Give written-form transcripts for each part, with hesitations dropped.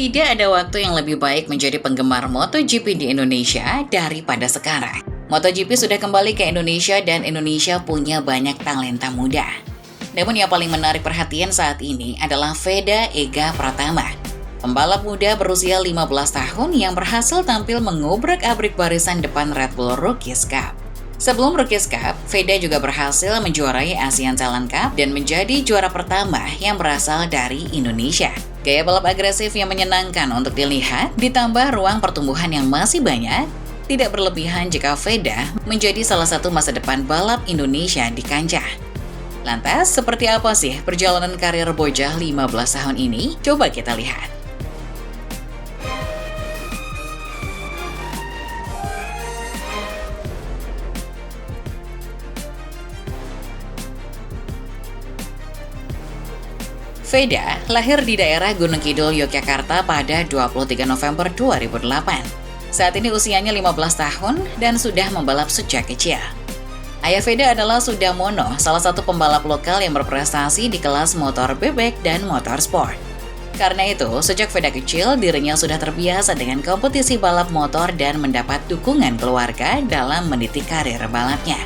Tidak ada waktu yang lebih baik menjadi penggemar MotoGP di Indonesia daripada sekarang. MotoGP sudah kembali ke Indonesia dan Indonesia punya banyak talenta muda. Namun yang paling menarik perhatian saat ini adalah Veda Ega Pratama, pembalap muda berusia 15 tahun yang berhasil tampil mengobrak-abrik barisan depan Red Bull Rookies Cup. Sebelum Rookies Cup, Veda juga berhasil menjuarai ASEAN Talent Cup dan menjadi juara pertama yang berasal dari Indonesia. Gaya balap agresif yang menyenangkan untuk dilihat, ditambah ruang pertumbuhan yang masih banyak, tidak berlebihan jika Veda menjadi salah satu masa depan balap Indonesia di kancah. Lantas, seperti apa sih perjalanan karir bocah 15 tahun ini? Coba kita lihat. Veda lahir di daerah Gunung Kidul, Yogyakarta pada 23 November 2008. Saat ini usianya 15 tahun dan sudah membalap sejak kecil. Ayah Veda adalah Sudamono, salah satu pembalap lokal yang berprestasi di kelas motor bebek dan motor sport. Karena itu, sejak Veda kecil, dirinya sudah terbiasa dengan kompetisi balap motor dan mendapat dukungan keluarga dalam meniti karir balapnya.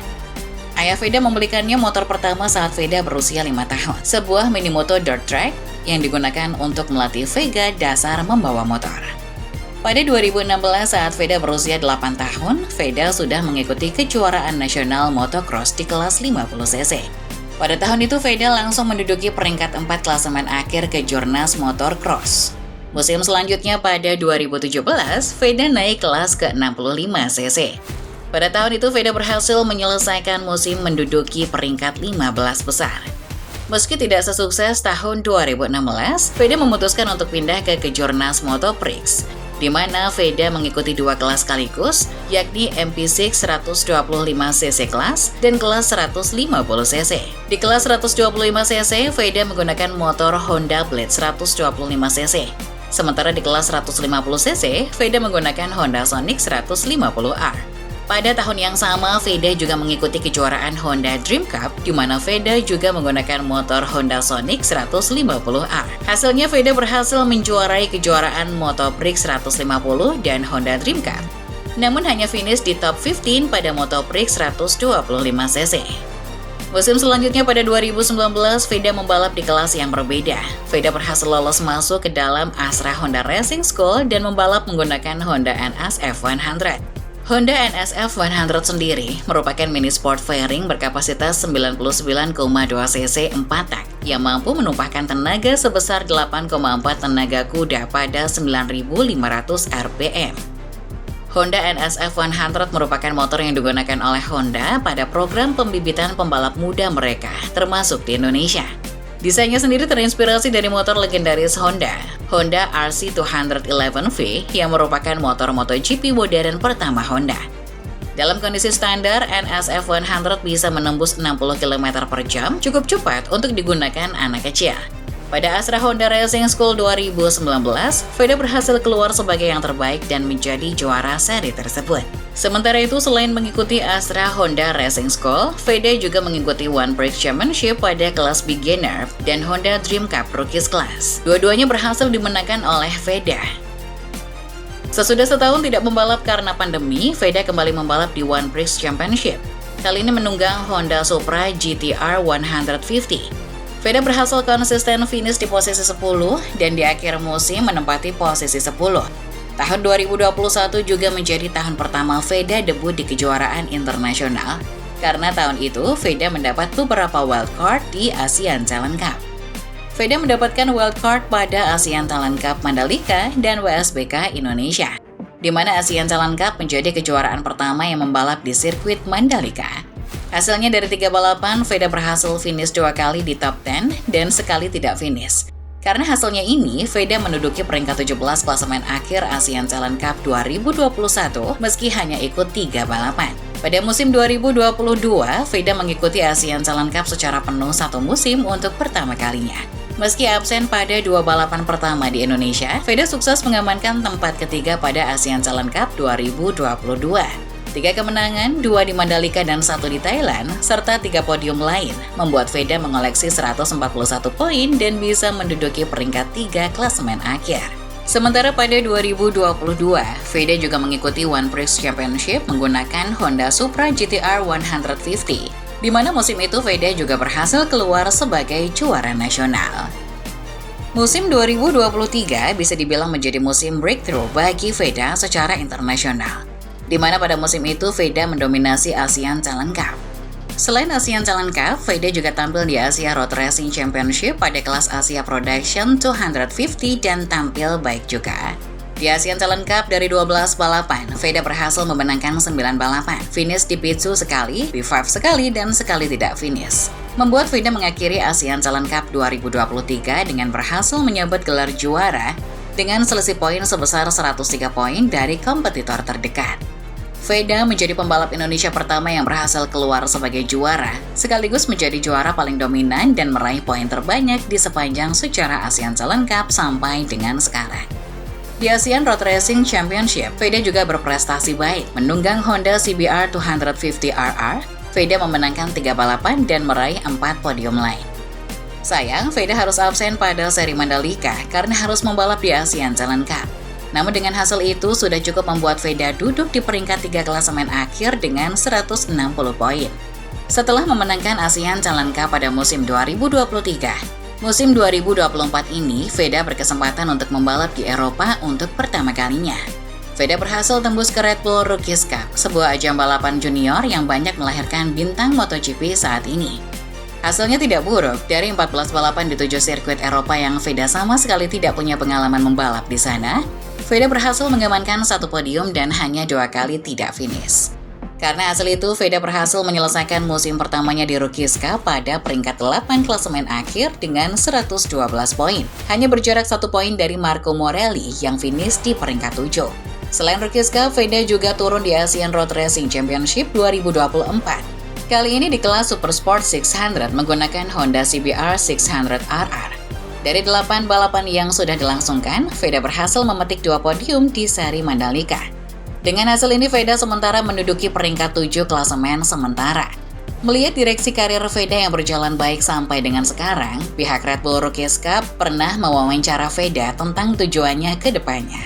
Ayah Veda membelikannya motor pertama saat Veda berusia 5 tahun, sebuah minimoto dirt track yang digunakan untuk melatih Vega dasar membawa motor. Pada 2016 saat Veda berusia 8 tahun, Veda sudah mengikuti kejuaraan nasional motocross di kelas 50cc. Pada tahun itu Veda langsung menduduki peringkat 4 klasemen akhir Kejurnas Motocross. Musim selanjutnya pada 2017, Veda naik kelas ke 65cc. Pada tahun itu, Veda berhasil menyelesaikan musim menduduki peringkat 15 besar. Meski tidak sesukses tahun 2016, Veda memutuskan untuk pindah ke Kejurnas Motoprix, di mana Veda mengikuti 2 kelas sekaligus, yakni MP6 125cc kelas dan kelas 150cc. Di kelas 125cc, Veda menggunakan motor Honda Blade 125cc. Sementara di kelas 150cc, Veda menggunakan Honda Sonic 150R. Pada tahun yang sama, Veda juga mengikuti kejuaraan Honda Dream Cup, di mana Veda juga menggunakan motor Honda Sonic 150R. Hasilnya, Veda berhasil menjuarai kejuaraan Motoprix 150 dan Honda Dream Cup. Namun hanya finish di top 15 pada Motoprix 125cc. Musim selanjutnya pada 2019, Veda membalap di kelas yang berbeda. Veda berhasil lolos masuk ke dalam Astra Honda Racing School dan membalap menggunakan Honda NSF 100. Honda NSF 100 sendiri merupakan mini sport fairing berkapasitas 99,2cc 4 tak yang mampu menumpahkan tenaga sebesar 8,4 tenaga kuda pada 9.500 rpm. Honda NSF 100 merupakan motor yang digunakan oleh Honda pada program pembibitan pembalap muda mereka, termasuk di Indonesia. Desainnya sendiri terinspirasi dari motor legendaris Honda, Honda RC211V yang merupakan motor MotoGP modern pertama Honda. Dalam kondisi standar, NSF 100 bisa menembus 60 km per jam, cukup cepat untuk digunakan anak kecil. Pada Astra Honda Racing School 2019, Veda berhasil keluar sebagai yang terbaik dan menjadi juara seri tersebut. Sementara itu, selain mengikuti Astra Honda Racing School, Veda juga mengikuti One Prix Championship pada kelas beginner dan Honda Dream Cup Rookies Class. Dua-duanya berhasil dimenangkan oleh Veda. Sesudah setahun tidak membalap karena pandemi, Veda kembali membalap di One Prix Championship. Kali ini menunggang Honda Supra GT-R 150. Veda berhasil konsisten finish di posisi 10 dan di akhir musim menempati posisi 10. Tahun 2021 juga menjadi tahun pertama Veda debut di kejuaraan internasional, karena tahun itu Veda mendapat beberapa wildcard di ASEAN Talent Cup. Veda mendapatkan wildcard pada ASEAN Talent Cup Mandalika dan WSBK Indonesia, di mana ASEAN Talent Cup menjadi kejuaraan pertama yang membalap di sirkuit Mandalika. Hasilnya dari 3 balapan, Veda berhasil finish 2 kali di top 10 dan sekali tidak finish. Karena hasilnya ini, Veda menduduki peringkat 17 klasemen akhir ASEAN Talent Cup 2021 meski hanya ikut 3 balapan. Pada musim 2022, Veda mengikuti ASEAN Talent Cup secara penuh 1 musim untuk pertama kalinya. Meski absen pada 2 balapan pertama di Indonesia, Veda sukses mengamankan tempat ketiga pada ASEAN Talent Cup 2022. 3 kemenangan, 2 di Mandalika dan 1 di Thailand, serta 3 podium lain, membuat Veda mengoleksi 141 poin dan bisa menduduki peringkat 3 klasemen akhir. Sementara pada 2022, Veda juga mengikuti One Prix Championship menggunakan Honda Supra GT-R 150, di mana musim itu Veda juga berhasil keluar sebagai juara nasional. Musim 2023 bisa dibilang menjadi musim breakthrough bagi Veda secara internasional, di mana pada musim itu Veda mendominasi ASEAN Talent Cup. Selain ASEAN Talent Cup, Veda juga tampil di Asia Road Racing Championship pada kelas Asia Production 250 dan tampil baik juga. Di ASEAN Talent Cup dari 12 balapan, Veda berhasil memenangkan 9 balapan, finish di P2 sekali, P5 sekali, dan sekali tidak finish. Membuat Veda mengakhiri ASEAN Talent Cup 2023 dengan berhasil menyabet gelar juara dengan selisih poin sebesar 103 poin dari kompetitor terdekat. Veda menjadi pembalap Indonesia pertama yang berhasil keluar sebagai juara, sekaligus menjadi juara paling dominan dan meraih poin terbanyak di sepanjang sejarah ASEAN Talent Cup sampai dengan sekarang. Di ASEAN Road Racing Championship, Veda juga berprestasi baik. Menunggang Honda CBR 250RR, Veda memenangkan 3 balapan dan meraih 4 podium lain. Sayang, Veda harus absen pada seri Mandalika karena harus membalap di ASEAN Talent Cup. Namun dengan hasil itu sudah cukup membuat Veda duduk di peringkat 3 klasemen akhir dengan 160 poin. Setelah memenangkan ASEAN Talent Cup pada musim 2023, musim 2024 ini, Veda berkesempatan untuk membalap di Eropa untuk pertama kalinya. Veda berhasil tembus ke Red Bull Rookies Cup, sebuah ajang balapan junior yang banyak melahirkan bintang MotoGP saat ini. Hasilnya tidak buruk, dari 14 balapan di 7 sirkuit Eropa yang Veda sama sekali tidak punya pengalaman membalap di sana, Veda berhasil mengamankan 1 podium dan hanya 2 kali tidak finish. Karena hasil itu, Veda berhasil menyelesaikan musim pertamanya di Rookies Cup pada peringkat 8 klasemen akhir dengan 112 poin. Hanya berjarak 1 poin dari Marco Morelli yang finish di peringkat 7. Selain Rookies Cup, Veda juga turun di ASEAN Road Racing Championship 2024. Kali ini di kelas Super Sport 600 menggunakan Honda CBR 600RR. Dari 8 balapan yang sudah dilangsungkan, Veda berhasil memetik 2 podium di seri Mandalika. Dengan hasil ini, Veda sementara menduduki peringkat 7 klasemen sementara. Melihat direksi karir Veda yang berjalan baik sampai dengan sekarang, pihak Red Bull Rookies Cup pernah mewawancara Veda tentang tujuannya ke depannya.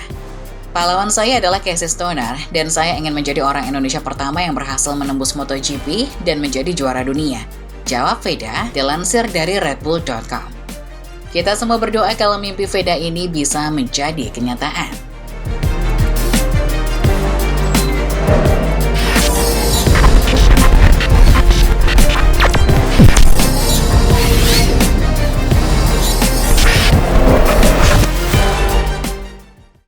Pahlawan saya adalah Casey Stoner, dan saya ingin menjadi orang Indonesia pertama yang berhasil menembus MotoGP dan menjadi juara dunia, jawab Veda dilansir dari redbull.com. Kita semua berdoa kalau mimpi Veda ini bisa menjadi kenyataan.